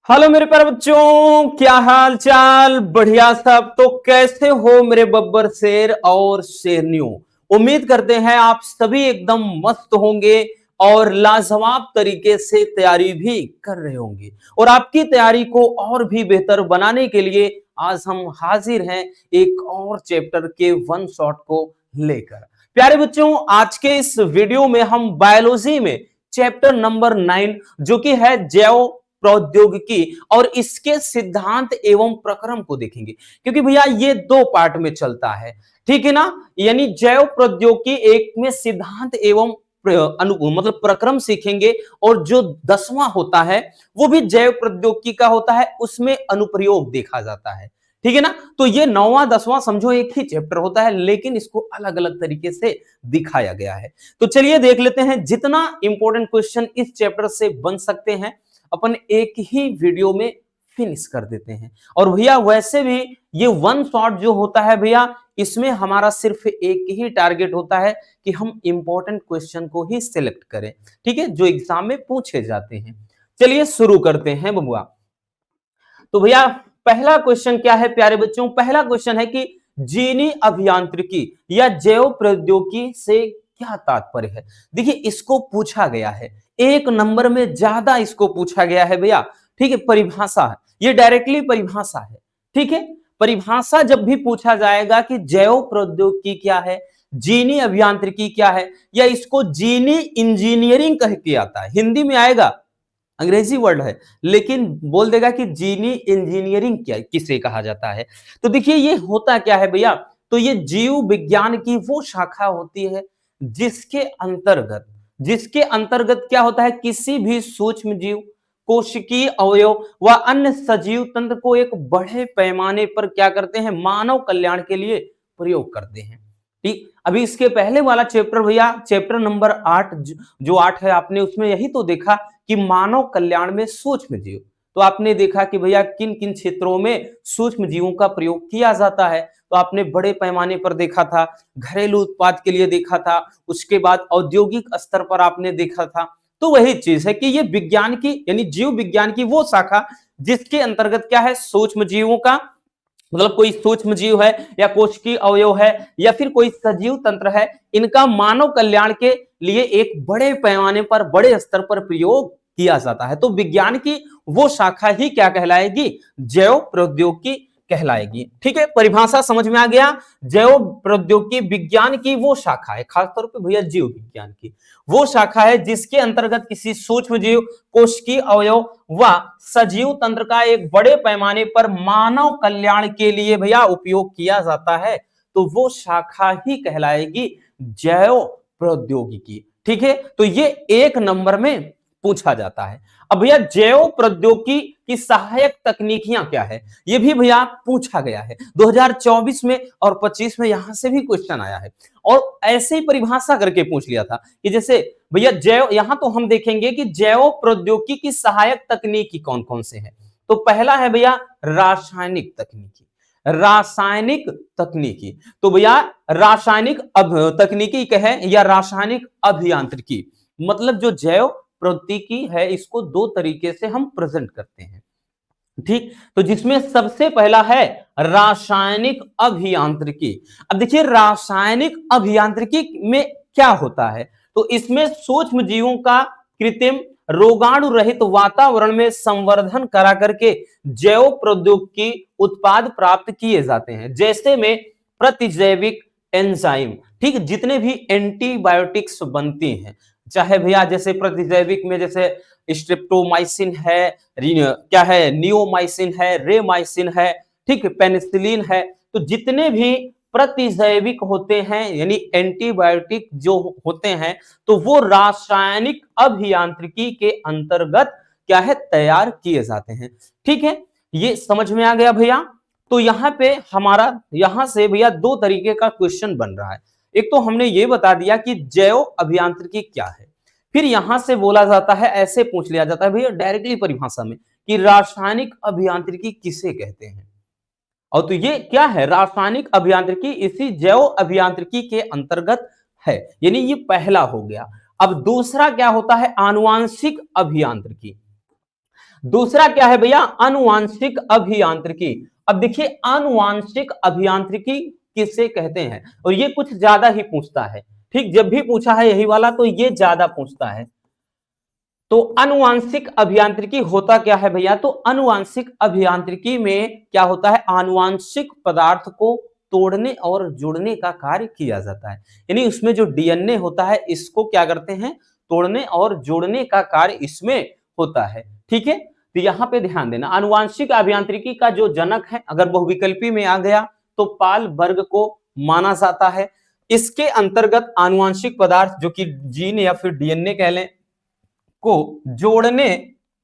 Hello मेरे प्यारे बच्चों, क्या हाल चाल? बढ़िया सब। तो कैसे हो मेरे बब्बर शेर और शेरनियों? उम्मीद करते हैं आप सभी एकदम मस्त होंगे और लाजवाब तरीके से तैयारी भी कर रहे होंगे। और आपकी तैयारी को और भी बेहतर बनाने के लिए आज हम हाजिर हैं एक और चैप्टर के वन शॉट को लेकर। प्यारे बच्चों, आज के इस वीडियो में हम बायोलॉजी में चैप्टर नंबर 9 जो कि है जैव प्रौद्योगिकी और इसके सिद्धांत एवं प्रक्रम को देखेंगे, क्योंकि भैया ये दो पार्ट में चलता है। ठीक है ना? यानी जैव प्रौद्योगिकी एक में सिद्धांत एवं मतलब प्रक्रम सीखेंगे, और जो 10वां होता है वो भी जैव प्रौद्योगिकी का होता है, उसमें अनुप्रयोग देखा जाता है। ठीक है ना? तो ये 9वां 10वां समझो एक ही चैप्टर होता है, लेकिन इसको अलग अलग तरीके से दिखाया गया है। तो चलिए देख लेते हैं जितना इंपॉर्टेंट क्वेश्चन इस चैप्टर से बन सकते हैं अपन एक ही वीडियो में फिनिश कर देते हैं। और भैया वैसे भी ये वन शॉट जो होता है भैया, इसमें हमारा सिर्फ एक ही टारगेट होता है कि हम इंपॉर्टेंट क्वेश्चन को ही सिलेक्ट करें, ठीक है, जो एग्जाम में पूछे जाते हैं। चलिए शुरू करते हैं बबुआ। तो भैया पहला क्वेश्चन क्या है प्यारे बच्चों? पहला क्वेश्चन है कि जीनी अभियांत्रिकी या जैव प्रौद्योगिकी से क्या तात्पर्य है। देखिए इसको पूछा गया है, एक नंबर में ज्यादा इसको पूछा गया है भैया। ठीक है, परिभाषा है, ये डायरेक्टली परिभाषा है। ठीक है, परिभाषा जब भी पूछा जाएगा कि जैव प्रौद्योगिकी क्या है, जीनी अभियांत्रिकी क्या है, या इसको जीनी इंजीनियरिंग कह के आता है, हिंदी में आएगा, अंग्रेजी वर्ड है, लेकिन बोल देगा कि जीनी इंजीनियरिंग क्या किसे कहा जाता है। तो देखिए ये होता क्या है भैया, तो ये जीव विज्ञान की वो शाखा होती है जिसके अंतर्गत क्या होता है, किसी भी सूक्ष्म जीव, कोशिकीय अवयव व अन्य सजीव तंत्र को एक बड़े पैमाने पर क्या करते हैं, मानव कल्याण के लिए प्रयोग करते हैं। ठीक, अभी इसके पहले वाला चैप्टर भैया, चैप्टर नंबर 8 जो 8 है, आपने उसमें यही तो देखा कि मानव कल्याण में सूक्ष्म जीव। तो आपने देखा कि भैया किन किन क्षेत्रों में सूक्ष्म जीवों का प्रयोग किया जाता है। तो आपने बड़े पैमाने पर देखा था, घरेलू उत्पाद के लिए देखा था, उसके बाद औद्योगिक स्तर पर आपने देखा था। तो वही चीज है कि ये विज्ञान की यानी जीव विज्ञान की वो शाखा जिसके अंतर्गत क्या है, सूक्ष्म जीवों का, मतलब कोई सूक्ष्म जीव है या कोशिकीय अवयव है या फिर कोई सजीव तंत्र है, इनका मानव कल्याण के लिए एक बड़े पैमाने पर, बड़े स्तर पर प्रयोग किया जाता है। तो विज्ञान की वो शाखा ही क्या कहलाएगी, जैव प्रौद्योगिकी कहलाएगी। ठीक है, परिभाषा समझ में आ गया। जैव प्रौद्योगिकी विज्ञान की वो शाखा है, खासतौर पर भैया जीव विज्ञान की वो शाखा है जिसके अंतर्गत किसी सूक्ष्म जीव, कोशिकीय अवयव व सजीव तंत्र का एक बड़े पैमाने पर मानव कल्याण के लिए भैया उपयोग किया जाता है। तो वो शाखा ही कहलाएगी जैव प्रौद्योगिकी। ठीक है, तो ये एक नंबर में पूछा जाता है। अब भैया जैव प्रौद्योगिकी की सहायक तकनीकियां क्या है, ये भी भैया पूछा गया है 2024 में और 25 में, यहां से भी क्वेश्चन आया है। और ऐसे ही परिभाषा करके पूछ लिया था कि जैसे भैया जैव, यहां तो हम देखेंगे कि जैव प्रौद्योगिकी की सहायक तकनीकी कौन कौन से हैं। तो पहला है भैया रासायनिक तकनीकी। रासायनिक तकनीकी, तो भैया रासायनिक तकनीकी कहे या रासायनिक अभियांत्रिकी, मतलब जो जैव प्रौद्योगिकी है इसको दो तरीके से हम प्रेजेंट करते हैं। ठीक, तो जिसमें सबसे पहला है रासायनिक अभियांत्रिकी। अब देखिए रासायनिक अभियांत्रिकी में क्या होता है, तो इसमें सूक्ष्म जीवों का कृत्रिम रोगाणु रहित वातावरण में संवर्धन करा करके जैव प्रौद्योगिकी उत्पाद प्राप्त किए जाते हैं, जैसे में प्रतिजैविक एंजाइम। ठीक, जितने भी एंटीबायोटिक्स बनती हैं, चाहे भैया जैसे प्रतिजैविक में जैसे स्ट्रेप्टोमाइसिन है, क्या है, नियोमाइसिन है, रेमाइसिन है, ठीक, पेनिसिलिन है। तो जितने भी प्रतिजैविक होते हैं यानी एंटीबायोटिक जो होते हैं, तो वो रासायनिक अभियांत्रिकी के अंतर्गत क्या है, तैयार किए जाते हैं। ठीक है, ये समझ में आ गया भैया। तो यहां पे हमारा, यहां से भैया दो तरीके का क्वेश्चन बन रहा है। एक तो हमने ये बता दिया कि जैव अभियांत्रिकी क्या है, फिर यहां से बोला जाता है, ऐसे पूछ लिया जाता है भैया डायरेक्टली परिभाषा में कि रासायनिक अभियांत्रिकी किसे कहते हैं। और तो ये क्या है, रासायनिक अभियांत्रिकी इसी जैव अभियांत्रिकी के अंतर्गत है, यानी ये पहला हो गया। अब दूसरा क्या होता है, आनुवांशिक अभियांत्रिकी। दूसरा क्या है भैया, आनुवांशिक अभियांत्रिकी। अब देखिए आनुवांशिक अभियांत्रिकी किसे कहते हैं, और ये कुछ ज्यादा ही पूछता है। ठीक, जब भी पूछा है यही वाला तो ये ज्यादा पूछता है। तो आनुवांशिक अभियांत्रिकी होता क्या है भैया, तो आनुवांशिक अभियांत्रिकी में क्या होता है, आनुवांशिक पदार्थ को तोड़ने और जोड़ने का कार्य किया जाता है। यानी उसमें जो डीएनए होता है इसको क्या करते हैं, तोड़ने और जोड़ने का कार्य इसमें होता है। ठीक है, तो यहां पे ध्यान देना, आनुवांशिक अभियांत्रिकी का जो जनक है अगर बहुविकल्पी में आ गया तो पाल वर्ग को माना जाता है। इसके अंतर्गत आनुवांशिक पदार्थ जो कि जीन या फिर डीएनए कह लें को जोड़ने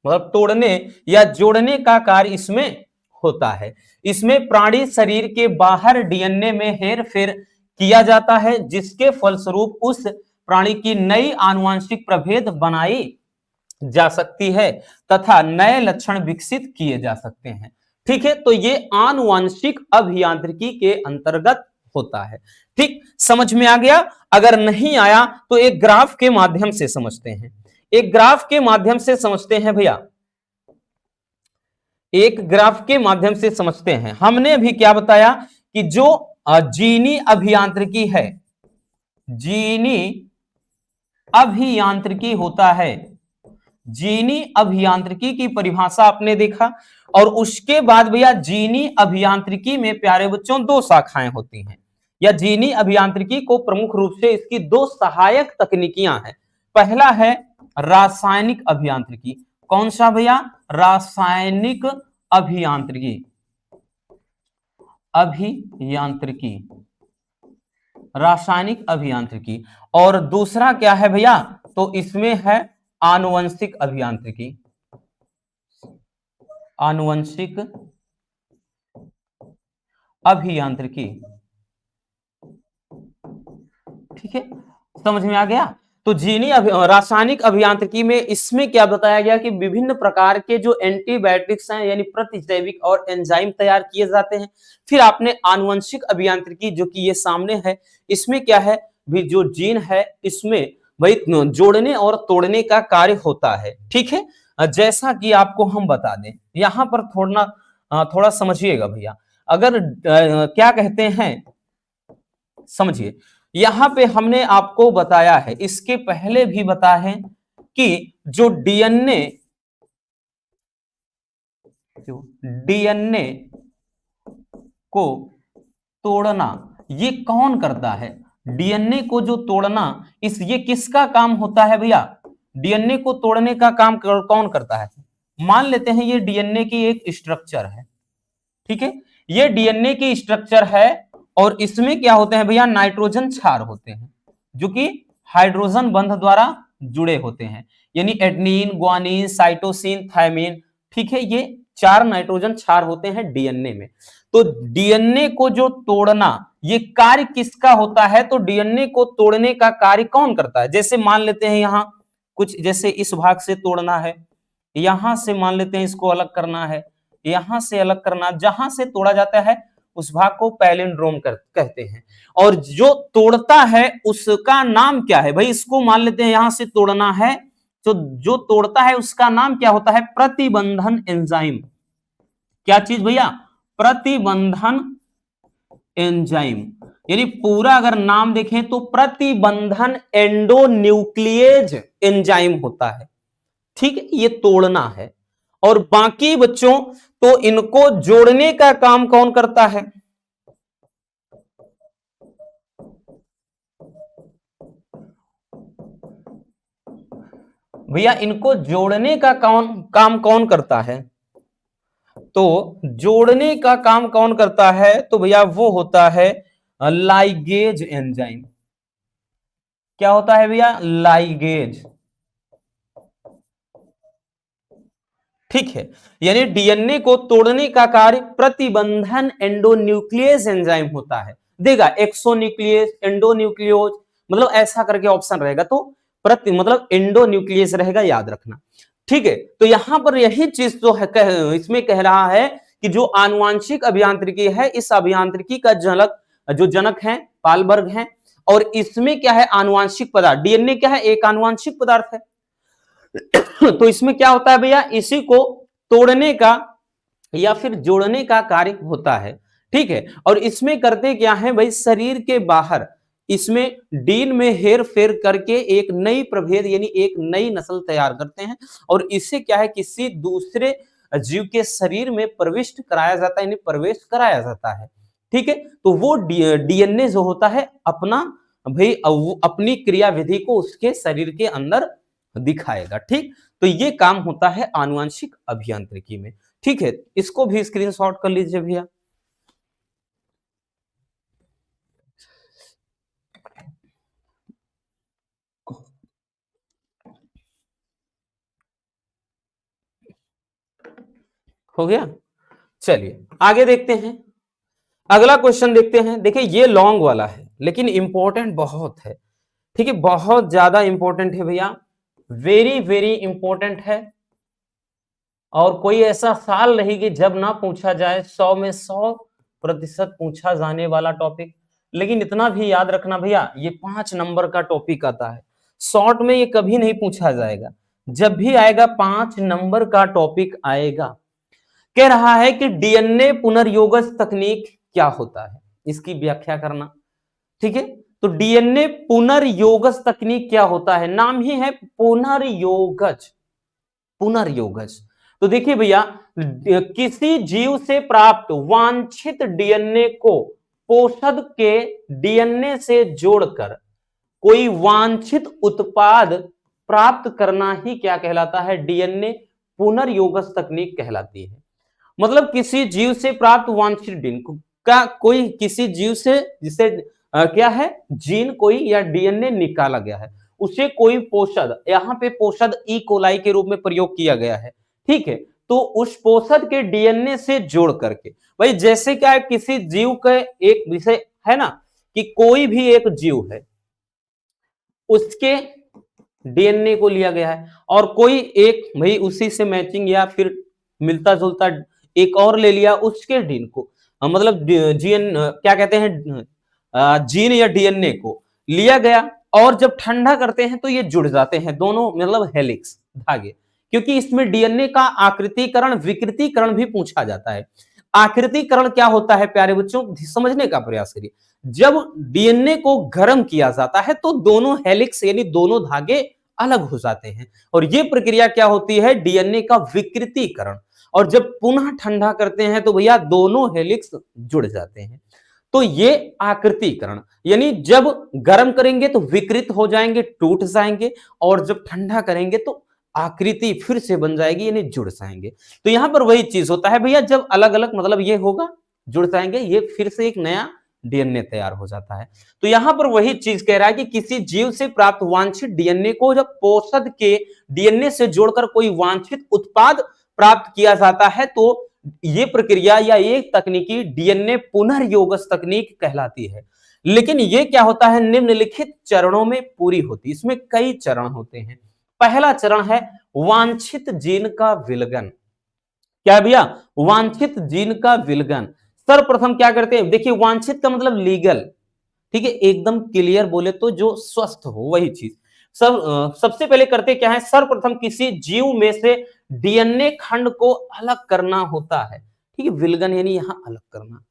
मतलब तोड़ने या जोड़ने का कार्य इसमें होता है। इसमें प्राणी शरीर के बाहर डीएनए में हेर फेर किया जाता है जिसके फलस्वरूप उस प्राणी की नई आनुवंशिक प्रभेद बनाई जा सकती है तथा नए लक्षण विकसित किए जा सकते हैं। ठीक है, तो ये आनुवंशिक अभियांत्रिकी के अंतर्गत होता है। ठीक, समझ में आ गया? अगर नहीं आया तो एक ग्राफ के माध्यम से समझते हैं। एक ग्राफ के माध्यम से समझते हैं भैया, एक ग्राफ के माध्यम से समझते हैं। हमने अभी क्या बताया कि जो जीनी अभियांत्रिकी है, जीनी अभियांत्रिकी होता है, जीनी अभियांत्रिकी की परिभाषा आपने देखा। और उसके बाद भैया जीनी अभियांत्रिकी में प्यारे बच्चों दो शाखाएं होती हैं, या जीनी अभियांत्रिकी को प्रमुख रूप से इसकी दो सहायक तकनीकियां हैं। पहला है रासायनिक अभियांत्रिकी। कौन सा भैया? रासायनिक अभियांत्रिकी, अभियांत्रिकी, रासायनिक अभियांत्रिकी। और दूसरा क्या है भैया, तो इसमें है आनुवंशिक अभियांत्रिकी, आनुवंशिक अभियांत्रिकी। ठीक है, समझ में आ गया? तो जीनी रासायनिक अभियांत्रिकी में इसमें क्या बताया गया कि विभिन्न प्रकार के जो एंटीबायोटिक्स हैं यानी प्रतिजैविक और एंजाइम तैयार किए जाते हैं। फिर आपने आनुवंशिक अभियांत्रिकी जो कि ये सामने है, इसमें क्या है भी, जो जीन है इसमें भाई जोड़ने और तोड़ने का कार्य होता है। ठीक है, जैसा कि आपको हम बता दें, यहां पर थोड़ा समझिएगा भैया। अगर क्या कहते हैं, समझिए, यहां पे हमने आपको बताया है, इसके पहले भी बताया है कि जो डीएनए को तोड़ना ये कौन करता है? डीएनए को जो तोड़ना ये किसका काम होता है भैया? डीएनए को तोड़ने का काम कौन करता है? मान लेते हैं ये डीएनए की एक स्ट्रक्चर है। ठीक है, ये डीएनए की स्ट्रक्चर है और इसमें क्या होते हैं भैया, नाइट्रोजन क्षार होते हैं जो कि हाइड्रोजन बंध द्वारा जुड़े होते हैं, यानी एडेनिन, ग्वानिन, साइटोसिन, थायमिन। ठीक है, ये 4 नाइट्रोजन क्षार होते हैं डीएनए में। तो डीएनए को जो तोड़ना ये कार्य किसका होता है? तो डीएनए को तोड़ने का कार्य कौन करता है? जैसे मान लेते हैं यहां कुछ, जैसे इस भाग से तोड़ना है, यहां से मान लेते हैं इसको अलग करना है, यहां से अलग करना, जहां से तोड़ा जाता है उस भाग को पैलिंड्रोम कहते हैं। और जो तोड़ता है उसका नाम क्या है भाई? इसको मान लेते हैं यहां से तोड़ना है, तो जो तोड़ता है उसका नाम क्या होता है? प्रतिबंधन एंजाइम। क्या चीज भैया? प्रतिबंधन एंजाइम। यानी पूरा अगर नाम देखें तो प्रतिबंधन एंडोन्यूक्लिएज एंजाइम होता है। ठीक है, ये तोड़ना है। और बाकी बच्चों तो इनको जोड़ने का काम कौन करता है? भैया इनको जोड़ने का काम कौन करता है? तो जोड़ने का काम कौन करता है? तो भैया वो होता है लाइगेज एंजाइम। क्या होता है भैया? लाइगेज। ठीक है, यानी डीएनए को तोड़ने का कार्य प्रतिबंधन एंडोन्यूक्लियस एंजाइम होता है। देगा एक्सोन्यूक्लियस, एंडोन्यूक्लियोज, मतलब ऐसा करके ऑप्शन रहेगा, तो प्रति मतलब एंडोन्यूक्लियस रहेगा, याद रखना। ठीक है, तो यहां पर यही चीज जो है इसमें कह रहा है कि जो आनुवांशिक अभियांत्रिकी है, इस अभियांत्रिकी का जनक है पालबर्ग है। और इसमें क्या है? आनुवांशिक पदार्थ। डीएनए क्या है? एक आनुवांशिक पदार्थ है। तो इसमें क्या होता है भैया, इसी को तोड़ने का या फिर जोड़ने का कार्य होता है। ठीक है, और इसमें करते क्या है भाई, शरीर के बाहर इसमें डीन में हेर फेर करके एक नई प्रभेद यानी एक नई नस्ल तैयार करते हैं, और इससे क्या है, किसी दूसरे जीव के शरीर में प्रविष्ट कराया जाता है, यानी प्रवेश कराया जाता है। ठीक है, तो वो डीएनए जो होता है अपना भाई अपनी क्रिया विधि को उसके शरीर के अंदर दिखाएगा। ठीक, तो ये काम होता है आनुवंशिक अभियांत्रिकी में। ठीक है, इसको भी स्क्रीनशॉट कर लीजिए भैया। हो गया, चलिए आगे देखते हैं। अगला क्वेश्चन देखते हैं। देखिए ये लॉन्ग वाला है लेकिन इंपॉर्टेंट बहुत है। ठीक है, बहुत ज्यादा इंपॉर्टेंट है भैया, वेरी वेरी इंपॉर्टेंट है, और कोई ऐसा साल नहीं कि जब ना पूछा जाए, 100 में 100% पूछा जाने वाला टॉपिक। लेकिन इतना भी याद रखना भैया, ये 5 नंबर का टॉपिक आता है, शॉर्ट में ये कभी नहीं पूछा जाएगा। जब भी आएगा 5 नंबर का टॉपिक आएगा। कह रहा है कि डीएनए पुनर्योगज तकनीक क्या होता है, इसकी व्याख्या करना। ठीक है, तो डीएनए पुनर्योगज तकनीक क्या होता है, नाम ही है पुनर्योगज। पुनर्योगज, तो देखिए भैया, किसी जीव से प्राप्त वांछित डीएनए को पोषक के डीएनए से जोड़कर कोई वांछित उत्पाद प्राप्त करना ही क्या कहलाता है, डीएनए पुनर्योगज तकनीक कहलाती है। मतलब किसी जीव से प्राप्त वांछित जीन का कोई किसी जीव से जिसे क्या है जीन कोई या डीएनए निकाला गया है, उसे कोई पोषक, यहाँ पे पोषक ई कोलाई के रूप में प्रयोग किया गया है। ठीक है, तो उस पोषक के डीएनए से जोड़ करके, भाई जैसे क्या है, किसी जीव का एक विषय है ना, कि कोई भी एक जीव है उसके डीएनए को लिया गया है, और कोई एक भाई उसी से मैचिंग या फिर मिलता जुलता एक और ले लिया उसके जीन को, मतलब जीन क्या कहते हैं, जीन या डीएनए को लिया गया, और जब ठंडा करते हैं तो ये जुड़ जाते हैं दोनों, मतलब हेलिक्स धागे। क्योंकि इसमें डीएनए का आकृतिकरण विकृतीकरण भी पूछा जाता है। आकृतिकरण क्या होता है प्यारे बच्चों, समझने का प्रयास करिए। जब डीएनए को गर्म किया जाता है तो दोनों हेलिक्स यानी दोनों धागे अलग हो जाते हैं, और ये प्रक्रिया क्या होती है, डीएनए का विकृतीकरण। और जब पुनः ठंडा करते हैं तो भैया दोनों हेलिक्स जुड़ जाते हैं। तो ये आकृतिकरण, यानी जब गर्म करेंगे तो विकृत हो जाएंगे, टूट जाएंगे, और जब ठंडा करेंगे तो आकृति फिर से बन जाएगी, यानी जुड़ जाएंगे। तो यहां पर वही चीज होता है भैया, जब अलग अलग मतलब ये होगा जुड़ जाएंगे, ये फिर से एक नया डीएनए तैयार हो जाता है। तो यहां पर वही चीज कह रहा है कि किसी जीव से प्राप्त वांछित डीएनए को जब पोषक के डीएनए से जोड़कर कोई वांछित उत्पाद प्राप्त किया जाता है तो ये प्रक्रिया या ये तकनीकी डीएनए पुनर्योगज तकनीक कहलाती है। लेकिन ये क्या होता है, निम्नलिखित चरणों में पूरी होती है। इसमें कई चरण होते हैं। पहला चरण है वांछित जीन का विलगन। क्या भैया, वांछित जीन का विलगन। सर्वप्रथम क्या करते हैं, देखिए वांछित का मतलब लीगल, ठीक है, एकदम क्लियर बोले तो जो स्वस्थ हो वही चीज। सबसे पहले करते क्या है, सर्वप्रथम किसी जीव में से डीएनए खंड को अलग करना होता है। ठीक है, विलगन यानी यहां अलग करना।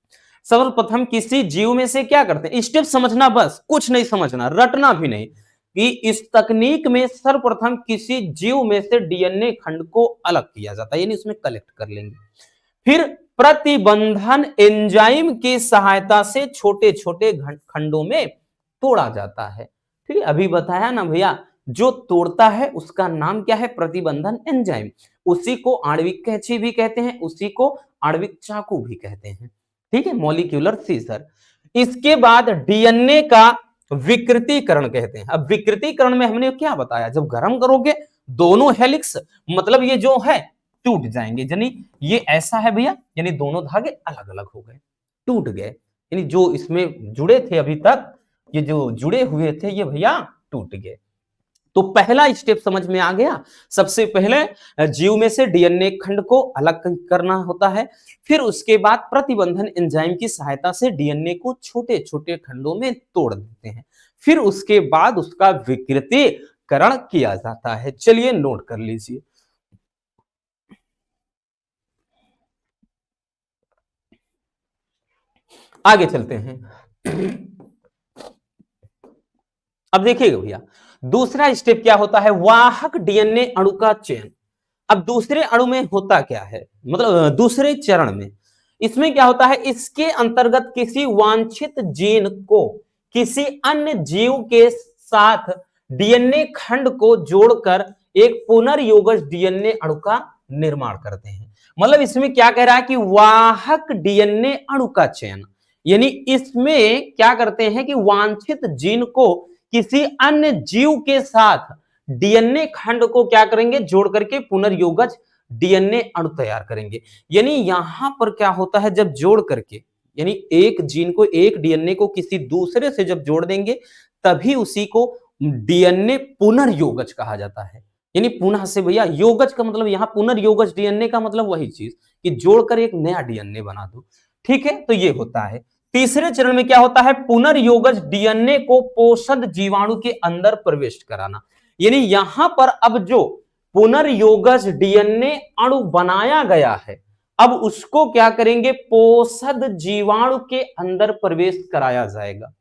सर्वप्रथम किसी जीव में से क्या करते हैं, स्टेप समझना, बस कुछ नहीं समझना, रटना भी नहीं, कि इस तकनीक में सर्वप्रथम किसी जीव में से डीएनए खंड को अलग किया जाता है, यानी उसमें कलेक्ट कर लेंगे। फिर प्रतिबंधन एंजाइम की सहायता से छोटे छोटे खंडों में तोड़ा जाता है। ठीक है, अभी बताया ना भैया, जो तोड़ता है उसका नाम क्या है, प्रतिबंधन एंजाइम। उसी को आणविक कैंची भी कहते हैं, उसी को आणविक चाकू भी कहते हैं। ठीक है, मॉलिक्यूलर सीजर। इसके बाद डीएनए का विकृतीकरण कहते हैं। अब विकृतीकरण में हमने क्या बताया, जब गर्म करोगे दोनों हेलिक्स मतलब ये जो है टूट जाएंगे, यानी ये ऐसा है भैया, यानी दोनों धागे अलग अलग हो गए, टूट गए, यानी जो इसमें जुड़े थे अभी तक, ये जो जुड़े हुए थे ये भैया टूट गए। तो पहला स्टेप समझ में आ गया। सबसे पहले जीव में से डीएनए खंड को अलग करना होता है, फिर उसके बाद प्रतिबंधन एंजाइम की सहायता से डीएनए को छोटे छोटे खंडों में तोड़ देते हैं, फिर उसके बाद उसका विकृतीकरण किया जाता है। चलिए नोट कर लीजिए। आगे चलते हैं। अब देखिएगा भैया, दूसरा स्टेप क्या होता है, वाहक डीएनए अणु का चयन। अब दूसरे अणु में होता क्या है, मतलब दूसरे चरण में इसमें क्या होता है, इसके अंतर्गत किसी वांछित जीन को किसी अन्य जीव के साथ डीएनए खंड को जोड़कर एक पुनर्योगज डीएनए अणु का निर्माण करते हैं। मतलब इसमें क्या कह रहा है कि वाहक डीएनए अणु का चयन, यानी इसमें क्या करते हैं कि वांछित जीन को किसी अन्य जीव के साथ डीएनए खंड को क्या करेंगे, जोड़ करके पुनर्योगज डीएनए अणु तैयार करेंगे। यानी यहां पर क्या होता है, जब जोड़ करके, यानी एक जीन को, एक डीएनए को किसी दूसरे से जब जोड़ देंगे तभी उसी को डीएनए पुनर्योगज कहा जाता है। यानी पुनः से भैया, योगज का मतलब यहां पुनर्योगज डीएनए का मतलब वही चीज कि जोड़कर एक नया डीएनए बना दो। ठीक है, तो ये होता है। तीसरे चरण में क्या होता है, पुनर्योगज डीएनए को पोषक जीवाणु के अंदर प्रवेश कराना। यानी यहां पर अब जो पुनर्योगज डीएनए अणु बनाया गया है, अब उसको क्या करेंगे, पोषक जीवाणु के अंदर प्रवेश कराया जाएगा।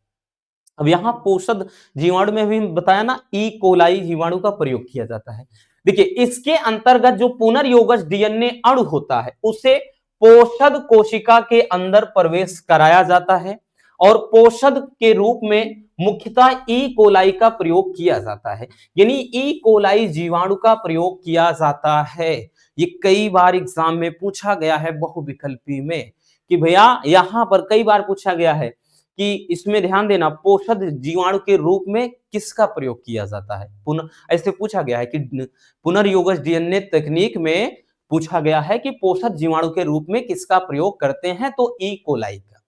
अब यहां पोषक जीवाणु में भी बताया ना, ई कोलाई जीवाणु का प्रयोग किया जाता है। देखिए, इसके अंतर्गत जो पुनर्योगज डीएनए अणु होता है उसे पोषक कोशिका के अंदर प्रवेश कराया जाता है और पोषक के रूप में मुख्यतः ई कोलाई का प्रयोग किया जाता है। यानी ई कोलाई जीवाणु का प्रयोग किया जाता है। ये कई बार एग्जाम में पूछा गया है बहुविकल्पी में कि भैया यहां पर कई बार पूछा गया है कि इसमें ध्यान देना, पोषक जीवाणु के रूप में किसका प्रयोग किया जाता है। ऐसे पूछा गया है कि पुनर्योगज डीएनए तकनीक में पूछा गया है कि पोषक जीवाणु के रूप में किसका प्रयोग करते हैं, तो ई कोलाई का।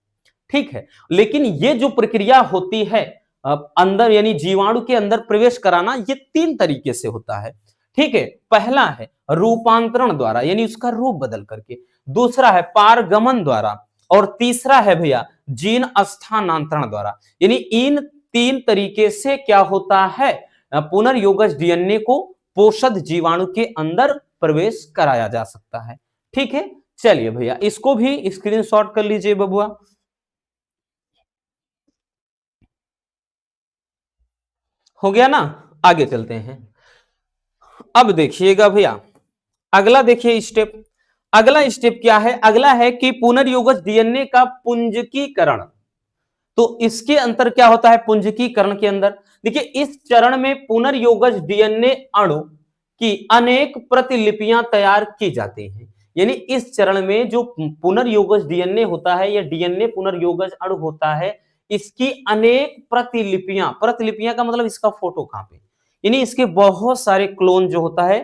ठीक है, लेकिन ये जो प्रक्रिया होती है अंदर, यानी जीवाणु के अंदर प्रवेश कराना, ये 3 तरीके से होता है। ठीक है, पहला है रूपांतरण द्वारा, यानी उसका रूप बदल करके। दूसरा है पारगमन द्वारा, और तीसरा है भैया जीन स्थानांतरण द्वारा। यानी इन 3 तरीके से क्या होता है, पुनर्योगज डीएनए को पोषक जीवाणु के अंदर प्रवेश कराया जा सकता है। ठीक है, चलिए भैया इसको भी स्क्रीनशॉट कर लीजिए बबुआ। हो गया ना, आगे चलते हैं। अब देखिएगा भैया, अगला देखिए स्टेप। अगला स्टेप क्या है, अगला है कि पुनर्योगज डीएनए का पुंजकीकरण। तो इसके अंतर क्या होता है, पुंजकीकरण के अंदर देखिए, इस चरण में पुनर्योगज डीएनए अणु की अनेक प्रतिलिपियां तैयार की जाती हैं। यानी इस चरण में जो पुनर्योगज डीएनए होता है या डीएनए पुनर्योगज अणु होता है, इसकी अनेक प्रतिलिपियां, प्रतिलिपियां का मतलब इसका फोटो कॉपी, यानी इसके बहुत सारे क्लोन जो होता है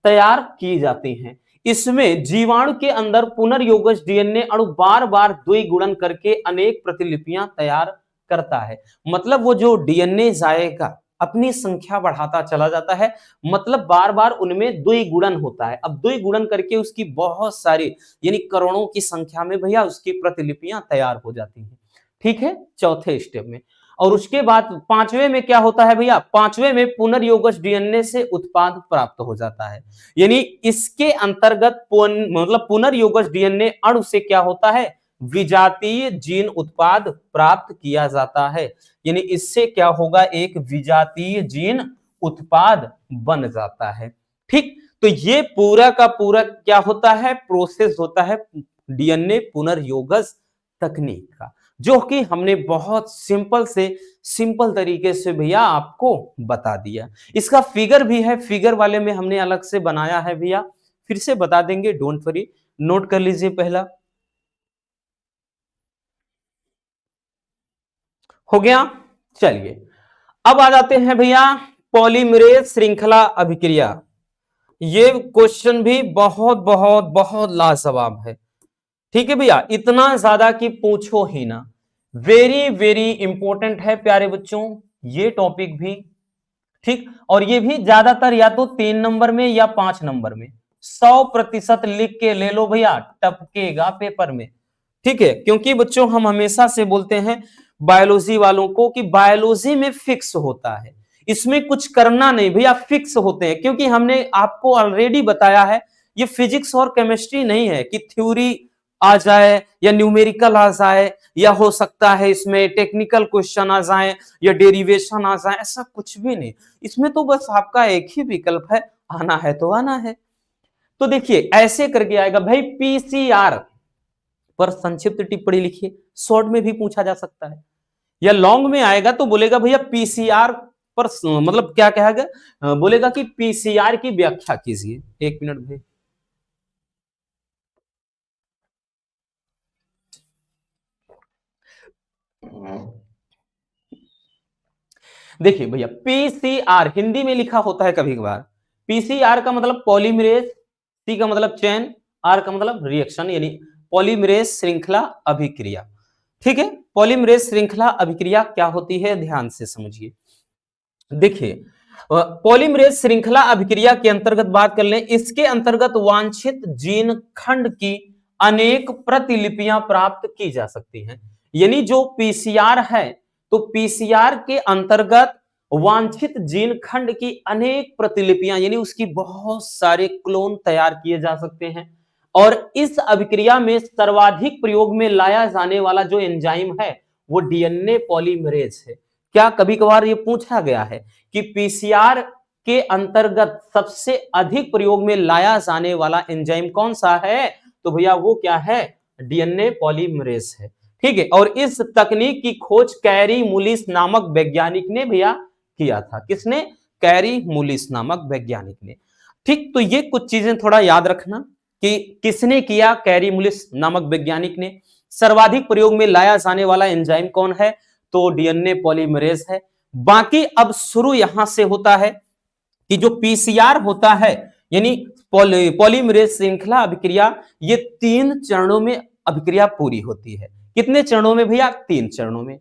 तैयार की जाती हैं। इसमें जीवाणु के अंदर पुनर्योगज डीएनए अणु बार बार द्विगुणन करके अनेक प्रतिलिपियां तैयार करता है। मतलब वो जो डीएनए जाएगा अपनी संख्या बढ़ाता चला जाता है, मतलब बार बार उनमें द्विगुणन होता है। अब द्विगुणन करके उसकी बहुत सारी, यानी करोड़ों की संख्या में भैया उसकी प्रतिलिपियां तैयार हो जाती हैं। ठीक है, चौथे स्टेप में। और उसके बाद 5वें में क्या होता है भैया, 5वें में पुनर्योगज डीएनए से उत्पाद प्राप्त हो जाता है। यानी इसके अंतर्गत मतलब पुनर्योगज डीएनए अणु से क्या होता है, विजातीय जीन उत्पाद प्राप्त किया जाता है। यानी इससे क्या होगा, एक विजातीय जीन उत्पाद बन जाता है। ठीक, तो ये पूरा का पूरा क्या होता है, प्रोसेस होता है डीएनए पुनर्योगज तकनीक का, जो कि हमने बहुत सिंपल से सिंपल तरीके से भैया आपको बता दिया। इसका फिगर भी है, फिगर वाले में हमने अलग से बनाया है भैया, फिर से बता देंगे, डोंट वरी, नोट कर लीजिए। पहला हो गया। चलिए अब आ जाते हैं भैया पॉलीमरेज श्रृंखला अभिक्रिया। ये क्वेश्चन भी बहुत बहुत बहुत लाजवाब है। ठीक है भैया, इतना ज्यादा कि पूछो ही ना, वेरी वेरी इंपॉर्टेंट है प्यारे बच्चों ये टॉपिक भी। ठीक, और ये भी ज्यादातर या तो 3 नंबर में या 5 नंबर में, 100% लिख के ले लो भैया, टपकेगा पेपर में। ठीक है, क्योंकि बच्चों हम हमेशा से बोलते हैं बायोलॉजी वालों को कि बायोलॉजी में फिक्स होता है, इसमें कुछ करना नहीं भैया, फिक्स होते हैं। क्योंकि हमने आपको ऑलरेडी बताया है ये फिजिक्स और केमिस्ट्री नहीं है कि थ्योरी आ जाए या न्यूमेरिकल आ जाए या हो सकता है इसमें टेक्निकल क्वेश्चन आ जाए या डेरिवेशन आ जाए, ऐसा कुछ भी नहीं। इसमें तो बस आपका एक ही विकल्प है, आना है तो आना है। तो देखिए ऐसे करके आएगा भाई, पीसीआर पर संक्षिप्त टिप्पणी लिखिए, शॉर्ट में भी पूछा जा सकता है, या लॉन्ग में आएगा तो बोलेगा भैया पीसीआर पर मतलब क्या कहेगा, बोलेगा कि पीसीआर की व्याख्या कीजिए। एक मिनट भाई, देखिए भैया पीसीआर हिंदी में लिखा होता है कभी कभार, पीसीआर का मतलब पॉलीमरेज, सी का मतलब चैन, आर का मतलब रिएक्शन, यानी पॉलीमरेज श्रृंखला अभिक्रिया। ठीक है, पॉलीमरेज श्रृंखला अभिक्रिया क्या होती है, ध्यान से समझिए। देखिए पॉलीमरेज श्रृंखला अभिक्रिया के अंतर्गत बात कर लें, इसके अंतर्गत वांछित जीन खंड की अनेक प्रतिलिपियां प्राप्त की जा सकती हैं। यानी जो पीसीआर है, तो पीसीआर के अंतर्गत वांछित जीन खंड की अनेक प्रतिलिपियां, यानी उसकी बहुत सारे क्लोन तैयार किए जा सकते हैं। और इस अभिक्रिया में सर्वाधिक प्रयोग में लाया जाने वाला जो एंजाइम है वो डीएनए पॉलीमरेज है। क्या कभी कभार ये पूछा गया है कि पीसीआर के अंतर्गत सबसे अधिक प्रयोग में लाया जाने वाला एंजाइम कौन सा है, तो भैया वो क्या है, डीएनए पॉलीमरेज है। ठीक है, और इस तकनीक की खोज कैरी मुलिस नामक वैज्ञानिक ने भैया किया था। किसने, कैरी मुलिस नामक वैज्ञानिक ने। ठीक, तो ये कुछ चीजें थोड़ा याद रखना कि किसने किया, कैरी मुलिस नामक वैज्ञानिक ने। सर्वाधिक प्रयोग में लाया जाने वाला एंजाइम कौन है, तो डीएनए पॉलीमरेज है। बाकी अब शुरू यहां से होता है कि जो पीसीआर होता है, यानी पॉलीमरेज श्रृंखला अभिक्रिया, ये 3 चरणों में अभिक्रिया पूरी होती है। कितने चरणों में भैया, 3 चरणों में।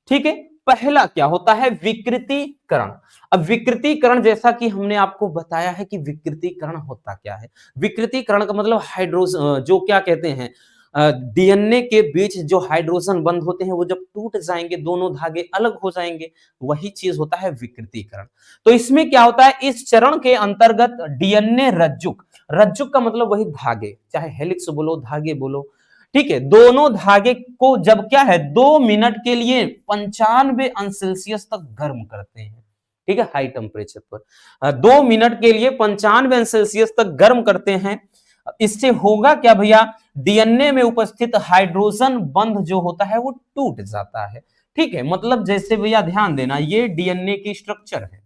ठीक है, पहला क्या होता है, विकृतीकरण। अब विकृतीकरण जैसा कि हमने आपको बताया है कि विकृतीकरण होता क्या है। विकृतीकरण का मतलब हाइड्रोजन, जो क्या कहते हैं, डीएनए के बीच जो हाइड्रोजन बंध होते हैं वो जब टूट जाएंगे, दोनों धागे अलग हो जाएंगे, वही चीज होता है विकृतीकरण। तो इसमें क्या होता है, इस चरण के अंतर्गत डीएनए रज्जुक, रज्जुक का मतलब वही धागे, चाहे हेलिक्स बोलो धागे बोलो, ठीक है, दोनों धागे को जब क्या है 2 मिनट के लिए 95 अंश सेल्सियस तक गर्म करते हैं। ठीक है, हाई टेम्परेचर पर 2 मिनट के लिए 95 अंश सेल्सियस तक गर्म करते हैं। इससे होगा क्या भैया, डीएनए में उपस्थित हाइड्रोजन बंध जो होता है वो टूट जाता है। ठीक है, मतलब जैसे भैया ध्यान देना, ये डीएनए की स्ट्रक्चर है,